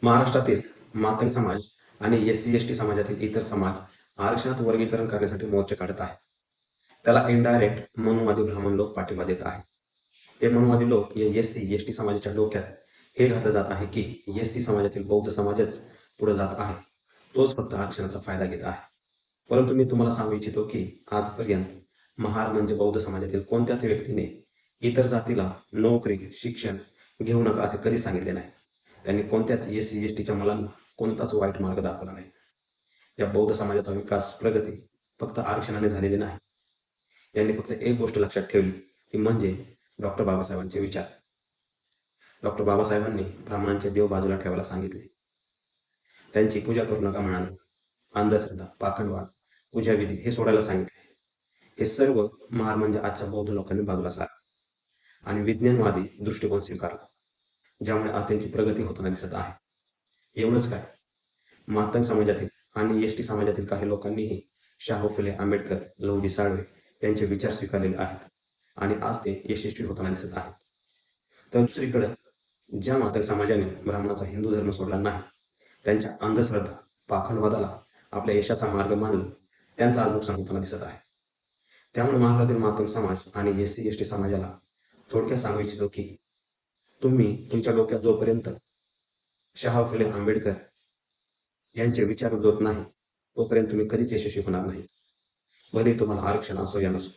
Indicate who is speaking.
Speaker 1: महाराष्ट्रातील मातंग समाज आणि SC/ST समाजातील इतर समाज आरक्षणात वर्गीकरण करण्यासाठी मोर्चे काढत आहेत. त्याला इनडायरेक्ट मनुवादी ब्राह्मण लोक पाठिंबा देत आहेत. हे मनुवादी लोक या SC/ST समाजाच्या डोक्यात हे घातलं जात आहे की SC समाजातील बौद्ध समाजच पुढे जात आहे, तोच फक्त आरक्षणाचा फायदा घेत आहे. परंतु मी तुम्हाला सांगू इच्छितो की आजपर्यंत महार म्हणजे बौद्ध समाजातील कोणत्याच व्यक्तीने इतर जातीला नोकरी, शिक्षण घेऊ नका असे कधीच सांगितले नाही. त्यांनी कोणत्याच SC/STच्या मुलांना कोणताच वाईट मार्ग दाखवला नाही. या बौद्ध समाजाचा विकास, प्रगती फक्त आरक्षणाने झालेली नाही. यांनी फक्त एक गोष्ट लक्षात ठेवली, ती म्हणजे डॉक्टर बाबासाहेबांचे विचार. डॉक्टर बाबासाहेबांनी ब्राह्मणांचे देव बाजूला ठेवायला सांगितले. त्यांची पूजा करू नका म्हणाले. अंधश्रद्धा, पाखंडवाद, पूजाविधी हे सोडायला सांगितले. हे सर्व महार म्हणजे आजच्या बौद्ध लोकांनी बाजूला सारले आणि विज्ञानवादी दृष्टिकोन स्वीकारला, ज्यामुळे आज त्यांची प्रगती होताना दिसत आहे. एवढंच काय, मातंग समाजातील आणि ST समाजातील काही लोकांनीही शाहू फुले आंबेडकर, लहुजी साळवे यांचे विचार स्वीकारलेले आहेत आणि आज ते यशस्वी होताना दिसत आहेत. तर दुसरीकडे ज्या मातंग समाजाने ब्राह्मणाचा हिंदू धर्म सोडला नाही, त्यांच्या अंधश्रद्धा, पाखंडवादाला आपल्या यशाचा मार्ग मानलं, त्यांचं आज नुकसान होताना दिसत आहे. त्यामुळे महाराष्ट्रातील मातंग समाज आणि SC/ST समाजाला थोडक्यात सांगू इच्छितो की तुम्ही तुमच्या डोक्यात जोपर्यंत शाहू फुले आंबेडकर यांचे विचार जोत नाही, तोपर्यंत तुम्ही कधीच यशस्वी होणार नाही, भले तुम्हाला आरक्षण असो या नसो.